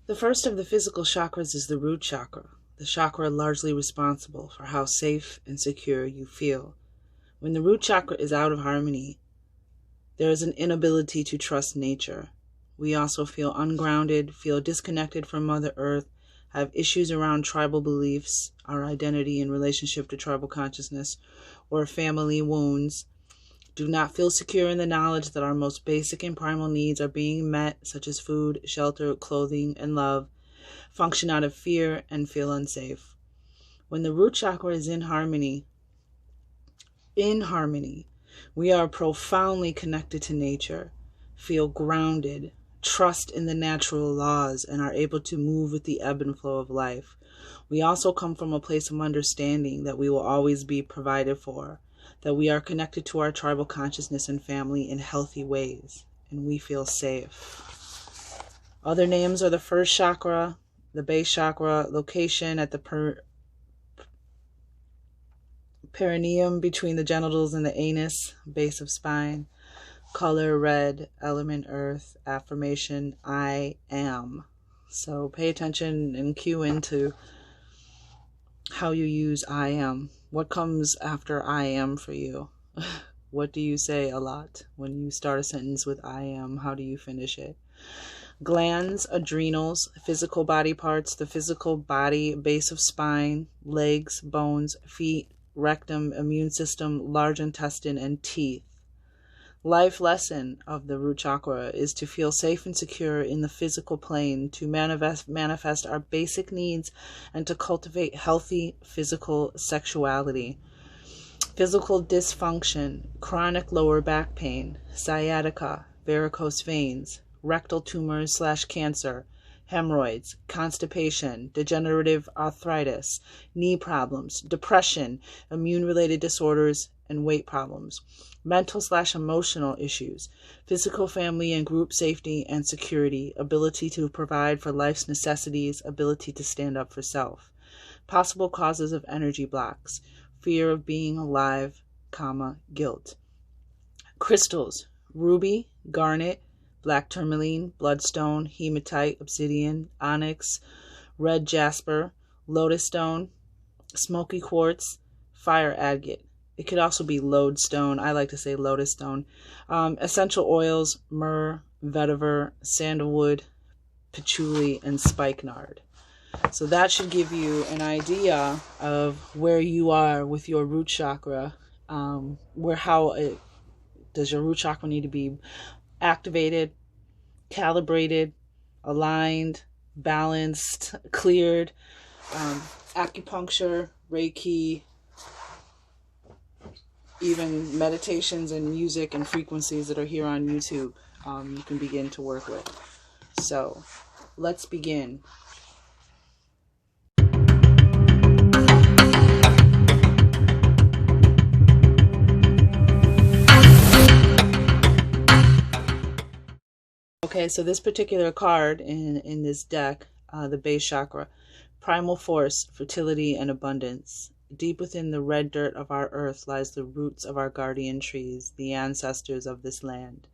The first of the physical chakras is the root chakra, the chakra largely responsible for how safe and secure you feel. When the root chakra is out of harmony, there is an inability to trust nature. We also feel ungrounded, feel disconnected from Mother Earth, have issues around tribal beliefs, our identity in relationship to tribal consciousness, or family wounds, do not feel secure in the knowledge that our most basic and primal needs are being met, such as food, shelter, clothing, and love, function out of fear, and feel unsafe. When the root chakra is in harmony, we are profoundly connected to nature, feel grounded, trust in the natural laws, and are able to move with the ebb and flow of life. We also come from a place of understanding that we will always be provided for, that we are connected to our tribal consciousness and family in healthy ways, and we feel safe. Other names are the first chakra, the base chakra, location at the perineum between the genitals and the anus, base of spine, color red, element earth, affirmation I am. So pay attention and cue into how you use I am. What comes after I am for you? What do you say a lot? When you start a sentence with I am, how do you finish it? Glands, adrenals, physical body parts, the physical body, base of spine, legs, bones, feet, rectum, immune system, large intestine, and teeth. Life lesson of the root chakra is to feel safe and secure in the physical plane, to manifest our basic needs, and to cultivate healthy physical sexuality. Physical dysfunction, chronic lower back pain, sciatica, varicose veins, rectal tumors / cancer, hemorrhoids, constipation, degenerative arthritis, knee problems, depression, immune-related disorders, and weight problems, mental / emotional issues, physical, family, and group safety and security, ability to provide for life's necessities, ability to stand up for self. Possible causes of energy blocks, fear of being alive, guilt. Crystals, ruby, garnet, black tourmaline, bloodstone, hematite, obsidian, onyx, red jasper, lotus stone, smoky quartz, fire agate. It could also be lodestone. I like to say lotus stone. Essential oils, myrrh, vetiver, sandalwood, patchouli, and spikenard. So that should give you an idea of where you are with your root chakra. Does your root chakra need to be activated, calibrated, aligned, balanced, cleared? Acupuncture, Reiki, even meditations and music and frequencies that are here on YouTube, you can begin to work with. So let's begin. Okay, so this particular card in this deck, the base chakra, primal force, fertility, and abundance. Deep within the red dirt of our earth lies the roots of our guardian trees, the ancestors of this land.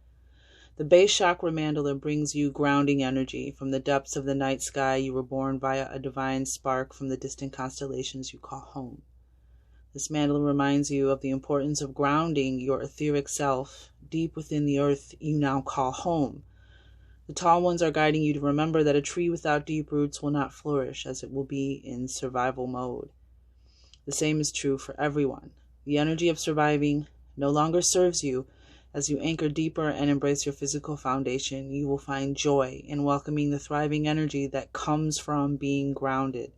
The base chakra mandala brings you grounding energy. From the depths of the night sky, you were born via a divine spark from the distant constellations you call home. This mandala reminds you of the importance of grounding your etheric self deep within the earth you now call home. The tall ones are guiding you to remember that a tree without deep roots will not flourish, as it will be in survival mode. The same is true for everyone. The energy of surviving no longer serves you. As you anchor deeper and embrace your physical foundation, you will find joy in welcoming the thriving energy that comes from being grounded.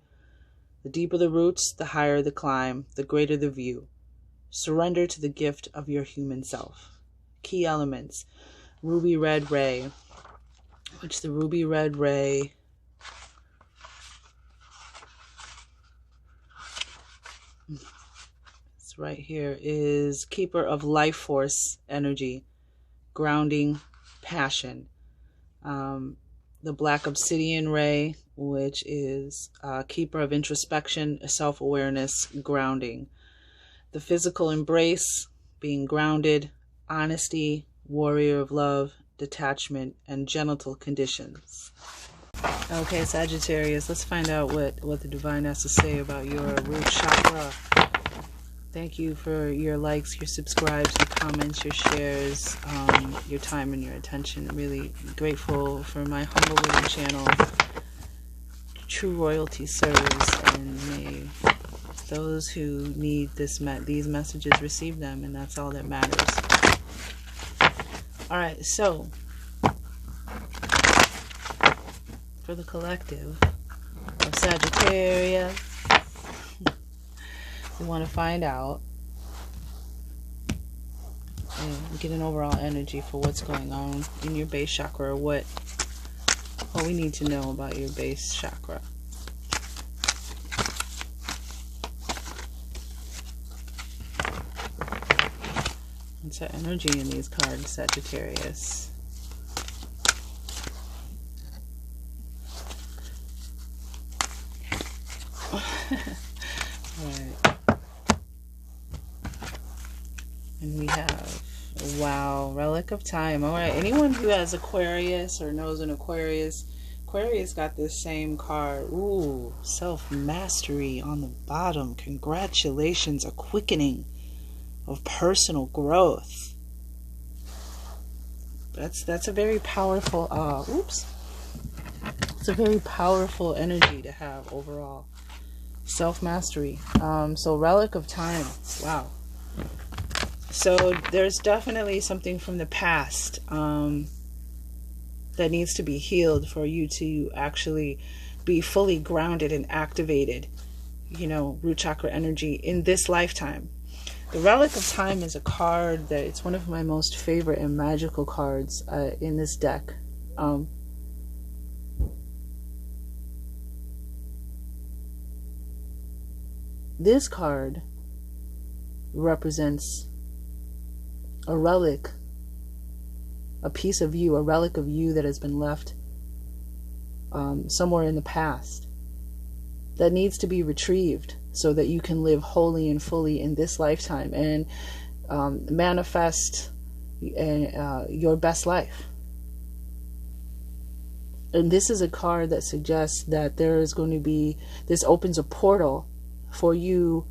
The deeper the roots, the higher the climb, the greater the view. Surrender to the gift of your human self. Key elements: ruby red ray, which the ruby red ray right here is keeper of life force energy, grounding, passion. The black obsidian ray, which is keeper of introspection, self-awareness, grounding. The physical embrace, being grounded, honesty, warrior of love, detachment, and genital conditions. Okay, Sagittarius, let's find out what the divine has to say about your root chakra. Thank you for your likes, your subscribes, your comments, your shares, your time and your attention. I'm really grateful for my humble little channel. True royalty serves, and may those who need these messages receive them, and that's all that matters. Alright, so for the collective of Sagittarius, we want to find out and get an overall energy for what's going on in your base chakra, or what we need to know about your base chakra. What's the energy in these cards, Sagittarius? Alright. And we have, wow, relic of time. Alright, anyone who has Aquarius or knows an Aquarius, Aquarius got this same card. Ooh, self-mastery on the bottom. Congratulations, a quickening of personal growth. That's a very powerful, it's a very powerful energy to have overall. Self-mastery. So relic of time. Wow. So there's definitely something from the past that needs to be healed for you to actually be fully grounded and activated, you know, root chakra energy in this lifetime. The relic of time is a card that it's one of my most favorite and magical cards in this deck. This card represents a relic, a piece of you, a relic of you that has been left somewhere in the past that needs to be retrieved so that you can live wholly and fully in this lifetime and manifest your best life. And this is a card that suggests that there is going to be, this opens a portal for you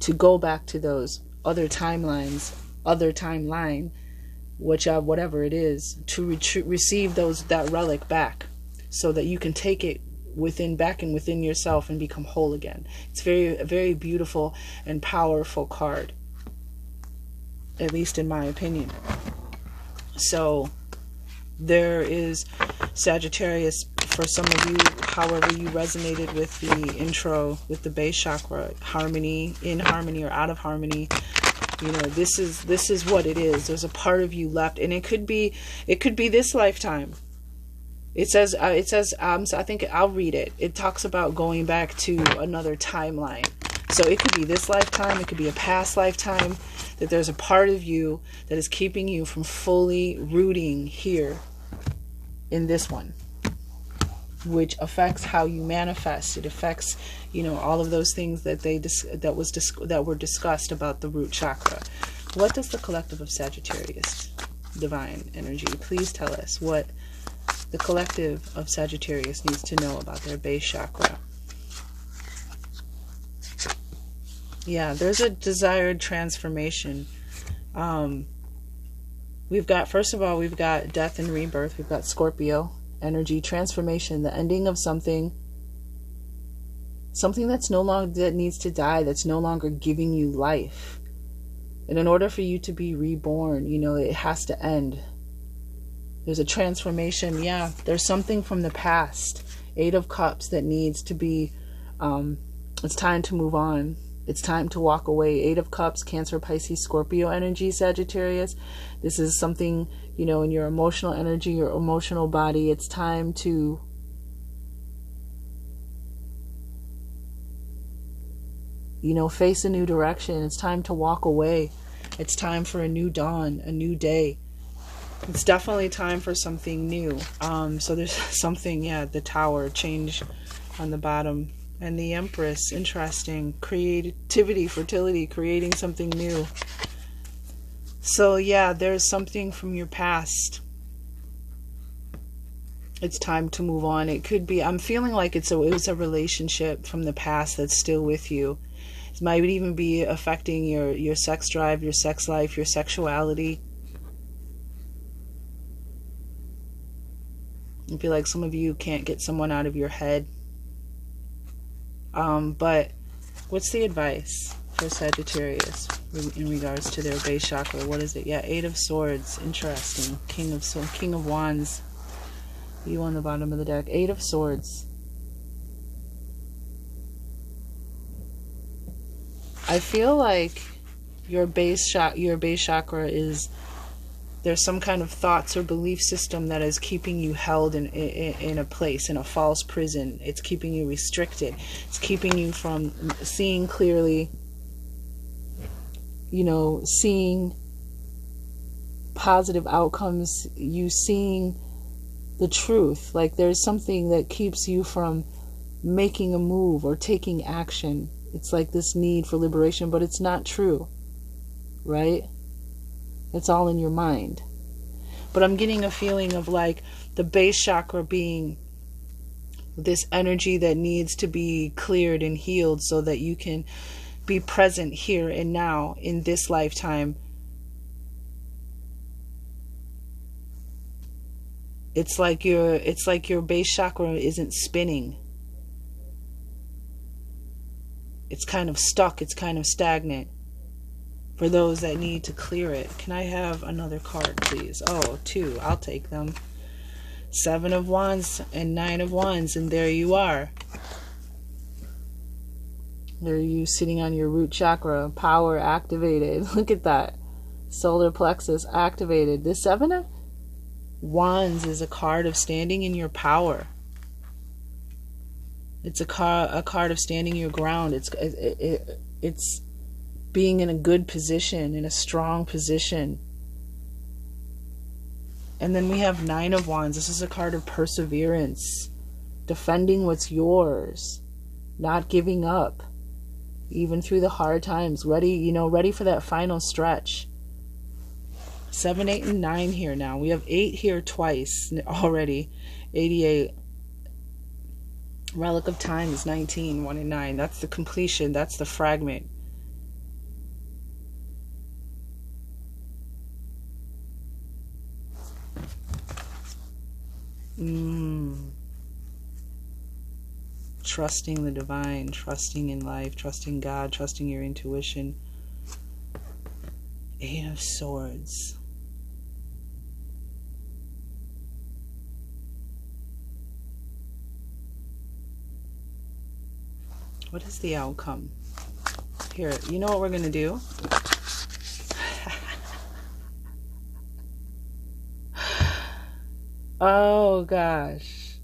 to go back to those other timelines, other timeline, whatever it is, to receive that relic back, so that you can take it back within yourself and become whole again. It's a very beautiful and powerful card, at least in my opinion. So there is, Sagittarius, for some of you, however you resonated with the intro, with the base chakra, harmony, in harmony or out of harmony, you know, this is what it is. There's a part of you left, and it could be this lifetime. It says I think I'll read it. It talks about going back to another timeline. So it could be this lifetime, it could be a past lifetime, that there's a part of you that is keeping you from fully rooting here in this one, which affects how you manifest. It affects, you know, all of those things that were discussed about the root chakra. What does the collective of Sagittarius, divine energy, please tell us what the collective of Sagittarius needs to know about their base chakra? Yeah, there's a desired transformation. We've got, first of all, we've got death and rebirth. We've got Scorpio energy, transformation, the ending of something that's no longer, that needs to die, that's no longer giving you life. And in order for you to be reborn, you know, it has to end. There's a transformation. Yeah, there's something from the past, 8 of Cups, that needs to be, it's time to move on. It's time to walk away. 8 of Cups, Cancer, Pisces, Scorpio energy, Sagittarius. This is something, you know, in your emotional energy, your emotional body. It's time to face a new direction. It's time to walk away. It's time for a new dawn, a new day. It's definitely time for something new. So there's something, yeah, the Tower, change on the bottom. And the Empress, interesting. Creativity, fertility, creating something new. So yeah, there's something from your past It's time to move on. It could be, I'm feeling like it was a relationship from the past that's still with you. It might even be affecting your sex drive, your sex life, your sexuality. I feel like some of you can't get someone out of your head. But what's the advice for Sagittarius in regards to their base chakra? What is it? Yeah, 8 of Swords. Interesting. King of Wands. You on the bottom of the deck. 8 of Swords. I feel like your base chakra is, there's some kind of thoughts or belief system that is keeping you held in a place, in a false prison. It's keeping you restricted. It's keeping you from seeing clearly, you know, seeing positive outcomes, you seeing the truth. Like there's something that keeps you from making a move or taking action. It's like this need for liberation, but it's not true, right? It's all in your mind. But I'm getting a feeling of like the base chakra being this energy that needs to be cleared and healed so that you can be present here and now in this lifetime. It's like your base chakra isn't spinning. It's kind of stuck. It's kind of stagnant. For those that need to clear it. Can I have another card, please? Oh, 2. I'll take them. 7 of Wands and 9 of Wands. And there you are. There you sitting on your root chakra. Power activated. Look at that. Solar plexus activated. This 7 of Wands is a card of standing in your power. It's a card of standing your ground. It's being in a good position, in a strong position. And then we have 9 of Wands. This is a card of perseverance, defending what's yours, not giving up, even through the hard times, ready for that final stretch. 7, 8, and 9 here now. We have 8 here twice already. 88. Relic of Time is 19, 1 and 9. That's the completion. That's the fragment. Trusting the divine, trusting in life, trusting God, trusting your intuition. 8 of Swords. What is the outcome? Here, you know what we're going to do? Oh, gosh.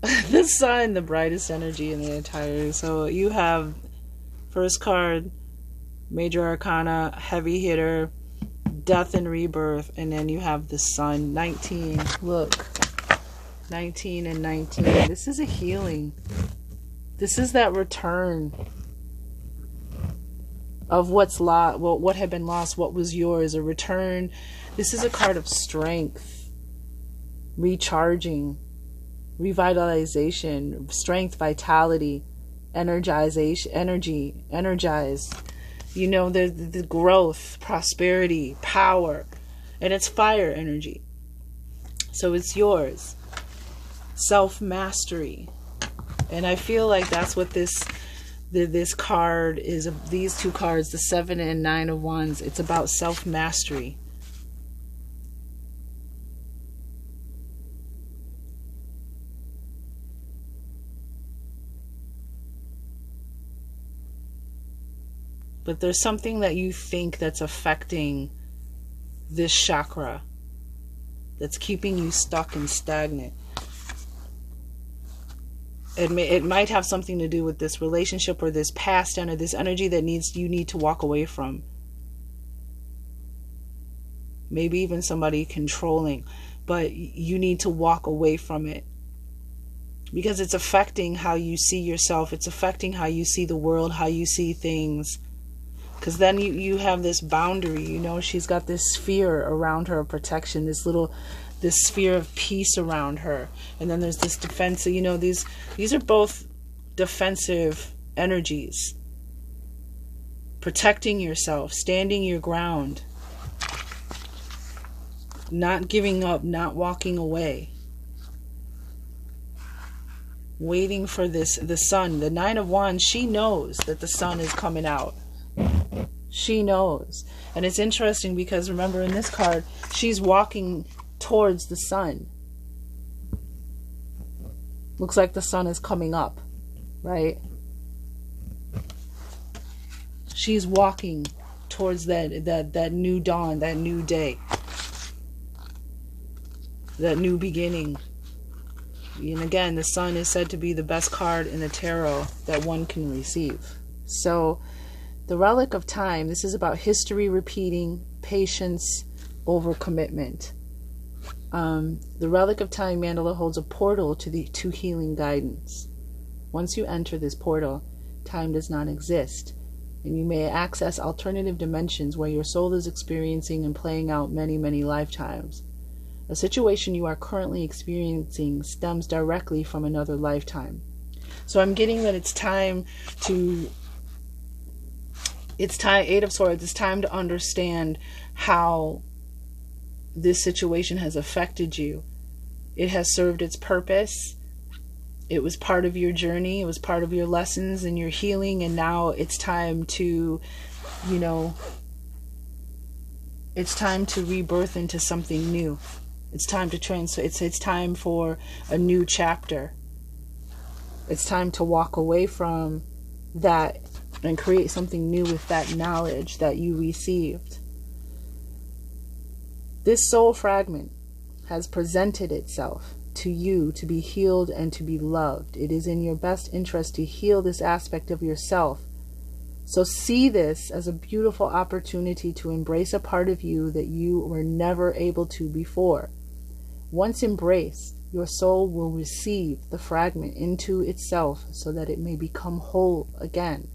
The Sun, the brightest energy in the entire... So you have first card, Major Arcana, heavy hitter, death and rebirth, and then you have the Sun, 19. Look. 19 and 19. This is a healing. This is that return of what's lost, what had been lost, what was yours, a return. This is a card of strength, recharging, revitalization, strength, vitality, energization, energize. You know, the growth, prosperity, power, and it's fire energy. So it's yours. Self-mastery. And I feel like that's what this card is. These two cards, the 7 and 9 of Wands, it's about self-mastery. But there's something that you think that's affecting this chakra, that's keeping you stuck and stagnant. It might have something to do with this relationship or this past or this energy that you need to walk away from. Maybe even somebody controlling, but you need to walk away from it. Because it's affecting how you see yourself. It's affecting how you see the world, how you see things. Because then you have this boundary, you know, she's got this sphere around her of protection, this little this sphere of peace around her. And then there's this defensive, you know, these are both defensive energies. Protecting yourself, standing your ground, not giving up, not walking away. Waiting for the sun. The Nine of Wands, she knows that the sun is coming out. She knows. And it's interesting because remember in this card, she's walking towards the sun. Looks like the sun is coming up, right? She's walking towards that new dawn, that new day, that new beginning. And again, the sun is said to be the best card in the tarot that one can receive. So the Relic of Time, this is about history repeating, patience over commitment. The Relic of Time mandala holds a portal to healing guidance. Once you enter this portal, time does not exist, and you may access alternative dimensions where your soul is experiencing and playing out many, many lifetimes. A situation you are currently experiencing stems directly from another lifetime. So I'm getting that it's time to, Eight of Swords, it's time to understand how this situation has affected you. It has served its purpose. It was part of your journey. It was part of your lessons and your healing. And now it's time to, you know, it's time to rebirth into something new. It's time to it's time for a new chapter. It's time to walk away from that and create something new with that knowledge that you received. This soul fragment has presented itself to you to be healed and to be loved. It is in your best interest to heal this aspect of yourself. So see this as a beautiful opportunity to embrace a part of you that you were never able to before. Once embraced, your soul will receive the fragment into itself so that it may become whole again.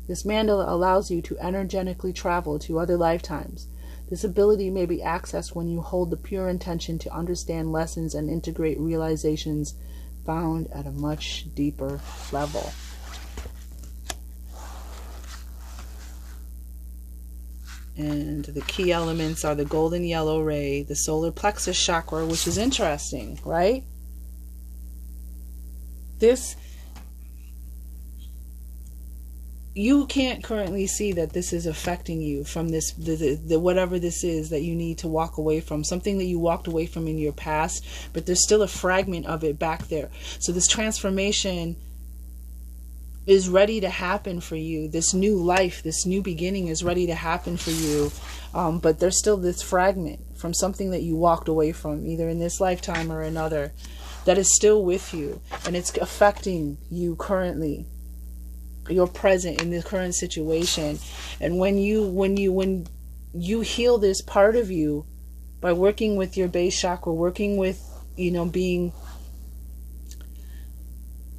This mandala allows you to energetically travel to other lifetimes. This ability may be accessed when you hold the pure intention to understand lessons and integrate realizations found at a much deeper level. And the key elements are the golden yellow ray, the solar plexus chakra, which is interesting, right? This, you can't currently see that this is affecting you from this, the whatever this is that you need to walk away from, something that you walked away from in your past, but there's still a fragment of it back there. So this transformation is ready to happen for you. This new life, this new beginning is ready to happen for you. But there's still this fragment from something that you walked away from, either in this lifetime or another, that is still with you. And it's affecting you currently. You're present in the current situation. And when you heal this part of you by working with your base chakra, working with, you know, being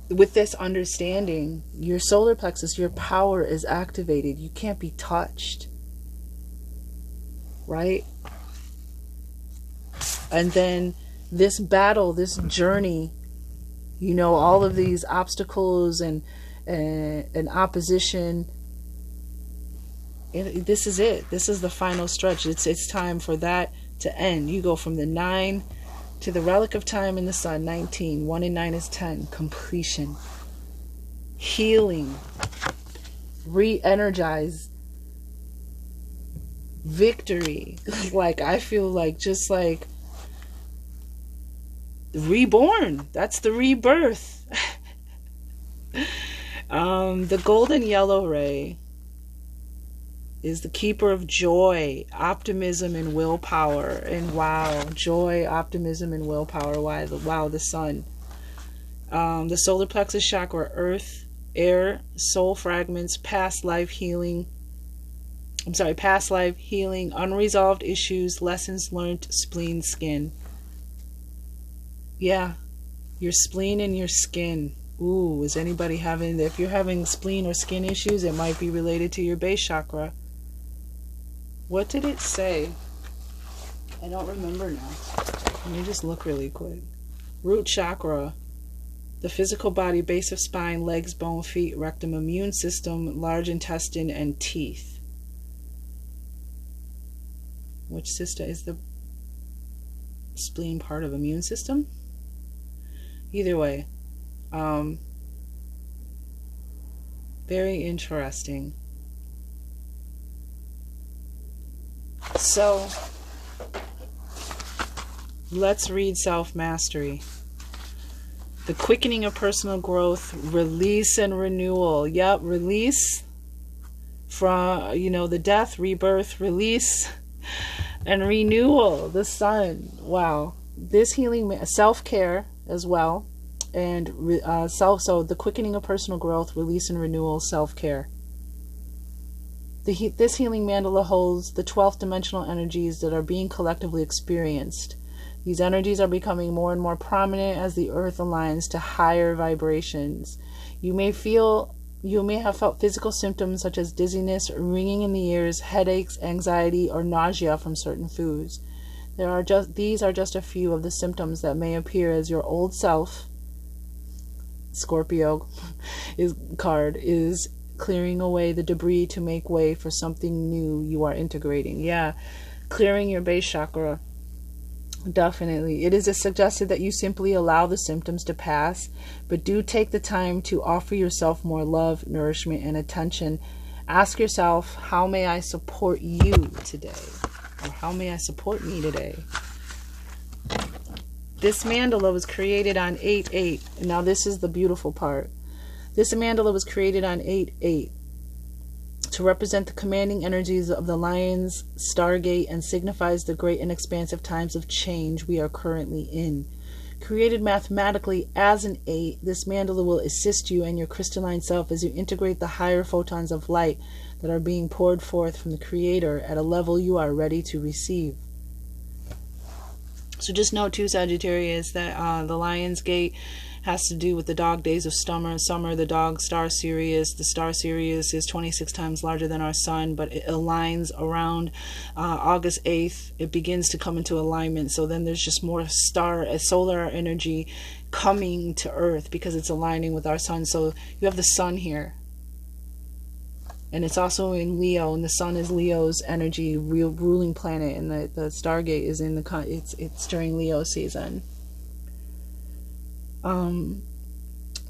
with this understanding, your solar plexus, your power is activated. You can't be touched, right? And then this battle, this journey, you know, all of these obstacles and opposition, this is it. This is the final stretch. It's time for that to end. You go from the 9 to the Relic of Time in the Sun, 19. 1 and 9 is 10. Completion. Healing. Re-energize. Victory. Like, I feel like just like reborn. That's the rebirth. The golden yellow ray is the keeper of joy, optimism, and willpower. And wow, joy, optimism, and willpower. Wow, the sun. The solar plexus chakra, earth, air, soul fragments, past life healing, unresolved issues, lessons learned, spleen, skin. Yeah, your spleen and your skin. Ooh, is anybody having, if you're having spleen or skin issues, it might be related to your base chakra. What did it say? I don't remember now. Let me just look really quick. Root chakra. The physical body, base of spine, legs, bone, feet, rectum, immune system, large intestine, and teeth. Which sister is the spleen part of immune system? Either way, very interesting. So let's read self-mastery. The quickening of personal growth, release and renewal. Yep, release from, the death, rebirth, release and renewal. The sun. Wow. This healing, self-care as well. And so the quickening of personal growth, release and renewal, self-care. This healing mandala holds the 12th dimensional energies that are being collectively experienced. These energies are becoming more and more prominent as the earth aligns to higher vibrations. You may have felt physical symptoms such as dizziness, ringing in the ears, headaches, anxiety, or nausea from certain foods. These are just a few of the symptoms that may appear as your old self, Scorpio card, is clearing away the debris to make way for something new you are integrating. Yeah, clearing your base chakra. Definitely. It is suggested that you simply allow the symptoms to pass, but do take the time to offer yourself more love, nourishment, and attention. Ask yourself, how may I support you today? Or how may I support me today? This mandala was created on 8/8. Now this is the beautiful part. This mandala was created on 8/8 to represent the commanding energies of the Lion's Stargate and signifies the great and expansive times of change we are currently in. Created mathematically as an 8, this mandala will assist you and your crystalline self as you integrate the higher photons of light that are being poured forth from the Creator at a level you are ready to receive. So just note too, Sagittarius, that the Lion's Gate has to do with the dog days of summer, the dog star Sirius. The star Sirius is 26 times larger than our sun, but it aligns around August 8th. It begins to come into alignment. So then there's just more solar energy coming to Earth because it's aligning with our sun. So you have the sun here. And it's also in Leo, and the sun is Leo's energy, ruling planet, and the Stargate is in it's during Leo season.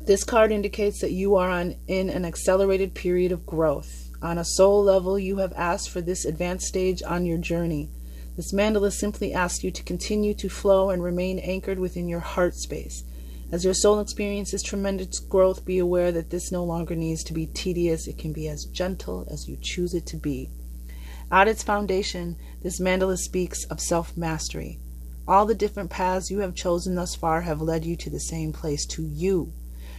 This card indicates that you are in an accelerated period of growth. On a soul level, you have asked for this advanced stage on your journey. This mandala simply asks you to continue to flow and remain anchored within your heart space. As your soul experiences tremendous growth, be aware that this no longer needs to be tedious. It can be as gentle as you choose it to be. At its foundation, this mandala speaks of self-mastery. All the different paths you have chosen thus far have led you to the same place, to you,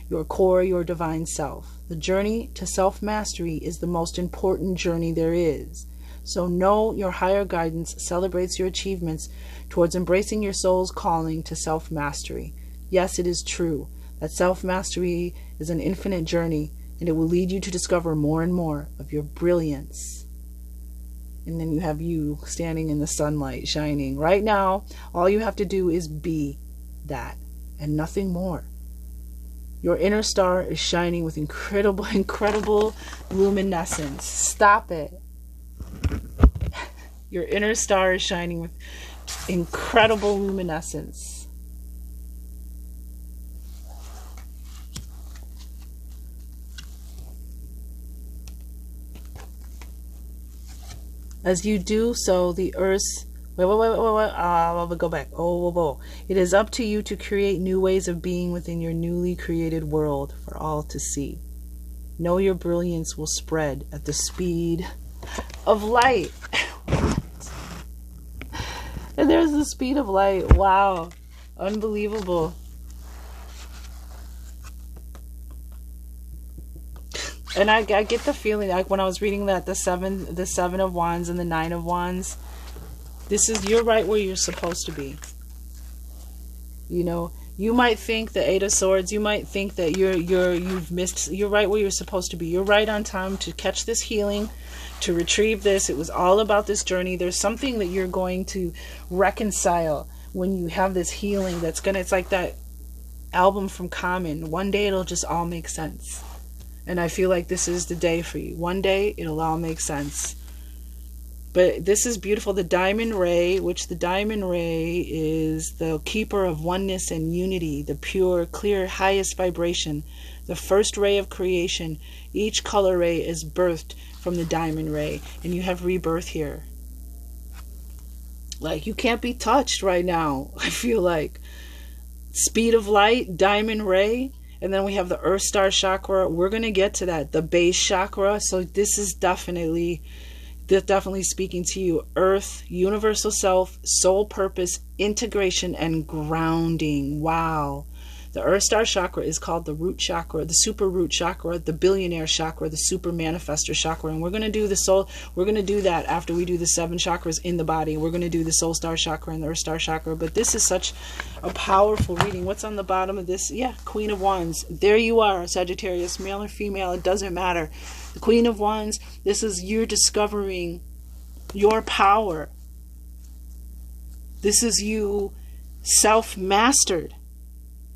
your core, your divine self. The journey to self-mastery is the most important journey there is. So know your higher guidance celebrates your achievements towards embracing your soul's calling to self-mastery. Yes, it is true that self-mastery is an infinite journey, and it will lead you to discover more and more of your brilliance. And then you have you standing in the sunlight, shining. Right now, all you have to do is be that, and nothing more. Your inner star is shining with incredible luminescence. Stop it. Your inner star is shining with incredible luminescence. As you do so, the earth's... Wait. Go back. It is up to you to create new ways of being within your newly created world for all to see. Know your brilliance will spread at the speed of light. And there's the speed of light. Wow. Unbelievable. And I get the feeling, like when I was reading that, the seven of wands and the 9 of wands, you're right where you're supposed to be. You know, You might think the Eight of Swords, you might think that you're right where you're supposed to be. You're right on time to catch this healing, to retrieve this. It was all about this journey. There's something that you're going to reconcile when you have this healing it's like that album from Common. One day it'll just all make sense. And I feel like this is the day for you. One day it'll all make sense. But this is beautiful. The diamond ray, which the diamond ray is the keeper of oneness and unity, the pure, clear, highest vibration, the first ray of creation. Each color ray is birthed from the diamond ray, and you have rebirth here. Like, you can't be touched right now, I feel like. Speed of light, diamond ray, and then we have the earth star chakra. We're going to get to that. The base chakra. So this is definitely speaking to you. Earth, universal self, soul purpose, integration, and grounding. Wow. The earth star chakra is called the root chakra, the super root chakra, the billionaire chakra, the super manifestor chakra. And we're going to do the soul. We're going to do that after we do the 7 chakras in the body. We're going to do the soul star chakra and the earth star chakra. But this is such a powerful reading. What's on the bottom of this? Yeah, Queen of Wands. There you are, Sagittarius, male or female. It doesn't matter. The Queen of Wands, this is you discovering your power. This is you self-mastered.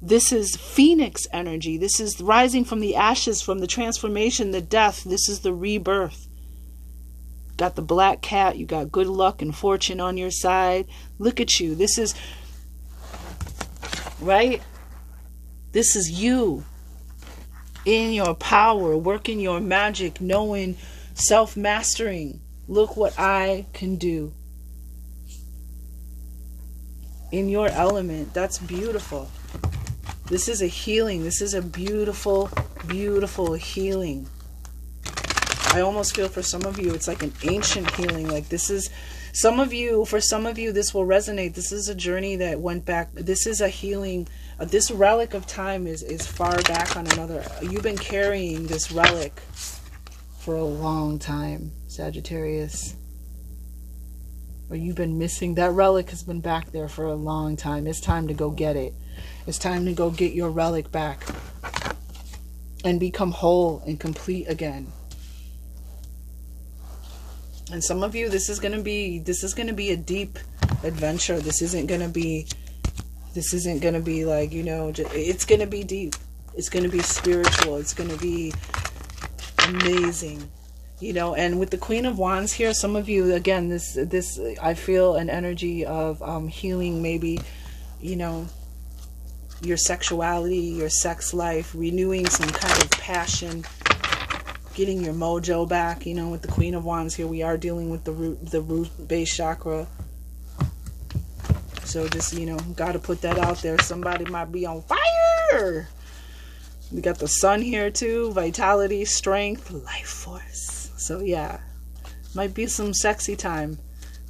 This is Phoenix energy. This is rising from the ashes, from the transformation, the death. This is the rebirth. Got the black cat. You got good luck and fortune on your side. Look at you. This is, right? This is you in your power, working your magic, knowing, self-mastering. Look what I can do. In your element. That's beautiful. This is a healing. This is a beautiful, beautiful healing. I almost feel for some of you, it's like an ancient healing. Like this is, for some of you, this will resonate. This is a journey that went back. This is a healing. This relic of time is far back on another. You've been carrying this relic for a long time, Sagittarius. Or you've been missing. That relic has been back there for a long time. It's time to go get it. It's time to go get your relic back and become whole and complete again. And some of you, this is going to be a deep adventure. This isn't going to be like, you know, it's going to be deep. It's going to be spiritual. It's going to be amazing. You know, and with the Queen of Wands here, some of you, again, this I feel an energy of healing, maybe, you know, your sexuality, your sex life, renewing some kind of passion, getting your mojo back. You know, with the Queen of Wands here, we are dealing with the root base chakra. So just, you know, got to put that out there. Somebody might be on fire. We got the sun here too. Vitality, strength, life force. So yeah, might be some sexy time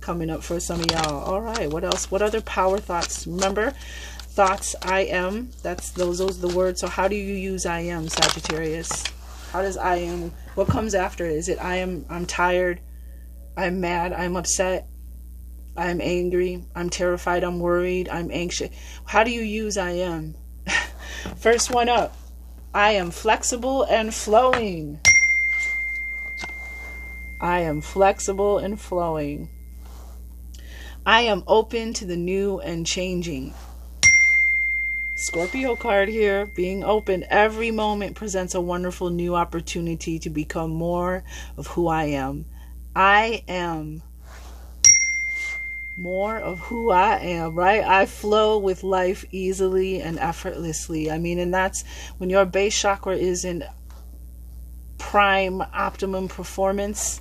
coming up for some of y'all. All right, what else? What other power thoughts? Remember, thoughts, I am. Those are the words. So how do you use I am, Sagittarius? How does I am? What comes after it? Is it I'm tired, I'm mad, I'm upset, I'm angry, I'm terrified, I'm worried, I'm anxious? How do you use I am? First one up. I am flexible and flowing. I am flexible and flowing. I am open to the new and changing. Scorpio card here. Being open. Every moment presents a wonderful new opportunity to become more of who I am. I am more of who I am, right? I flow with life easily and effortlessly. I mean, and that's when your base chakra is in prime optimum performance.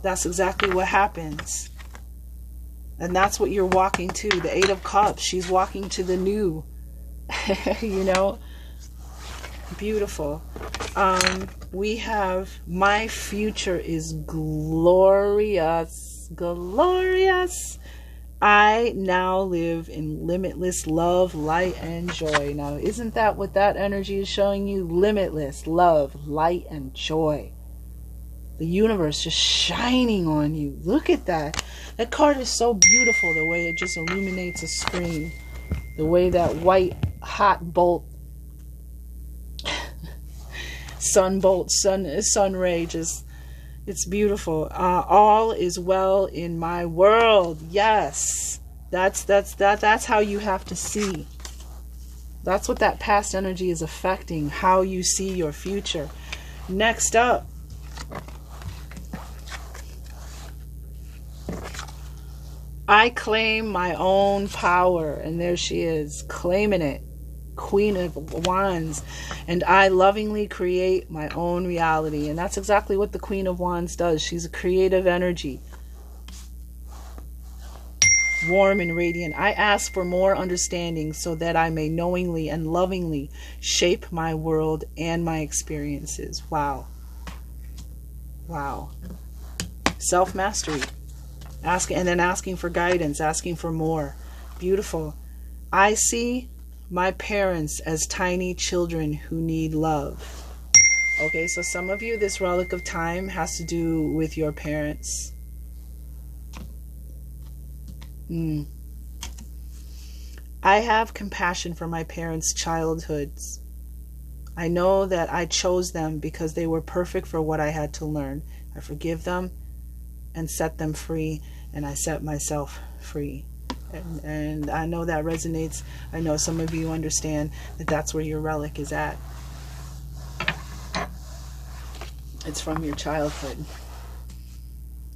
That's exactly what happens. And that's what you're walking to. The 8 of Cups. She's walking to the new. You know? Beautiful. We have my future is glorious. Glorious. I now live in limitless love, light, and joy. Now, isn't that what that energy is showing you? Limitless love, light, and joy. The universe just shining on you. Look at that. That card is so beautiful, the way it just illuminates a screen. The way that white hot bolt, sun ray, just, it's beautiful. All is well in my world. Yes, that's how you have to see. That's what that past energy is affecting, how you see your future. Next up, I claim my own power. And there she is, claiming it. Queen of Wands. And I lovingly create my own reality. And that's exactly what the Queen of Wands does. She's a creative energy. Warm and radiant. I ask for more understanding so that I may knowingly and lovingly shape my world and my experiences. Wow. Wow. Self-mastery. And then asking for guidance, asking for more. Beautiful. I see my parents as tiny children who need love. Okay, so some of you, this relic of time has to do with your parents. I have compassion for my parents' childhoods. I know that I chose them because they were perfect for what I had to learn. I forgive them and set them free, and I set myself free. And I know that resonates. I know some of you understand that that's where your relic is at. It's from your childhood.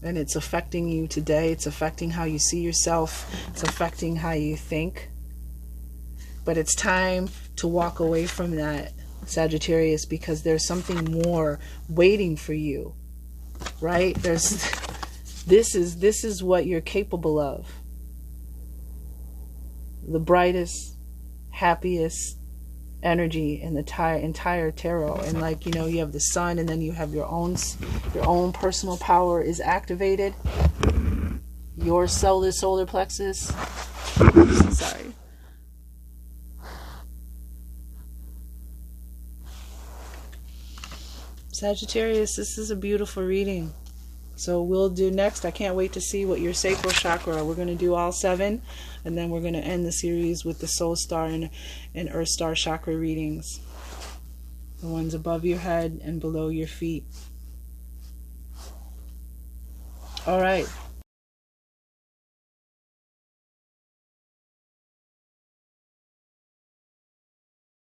And it's affecting you today. It's affecting how you see yourself. It's affecting how you think. But it's time to walk away from that, Sagittarius, because there's something more waiting for you. Right? This is what you're capable of. The brightest, happiest energy in the entire tarot. And like, you know, you have the sun, and then you have your own personal power is activated. Your solar plexus. Sorry. Sagittarius, this is a beautiful reading. So we'll do next. I can't wait to see what your sacral chakra. We're going to do all 7, and then we're going to end the series with the Soul Star and Earth Star chakra readings. The ones above your head and below your feet. All right.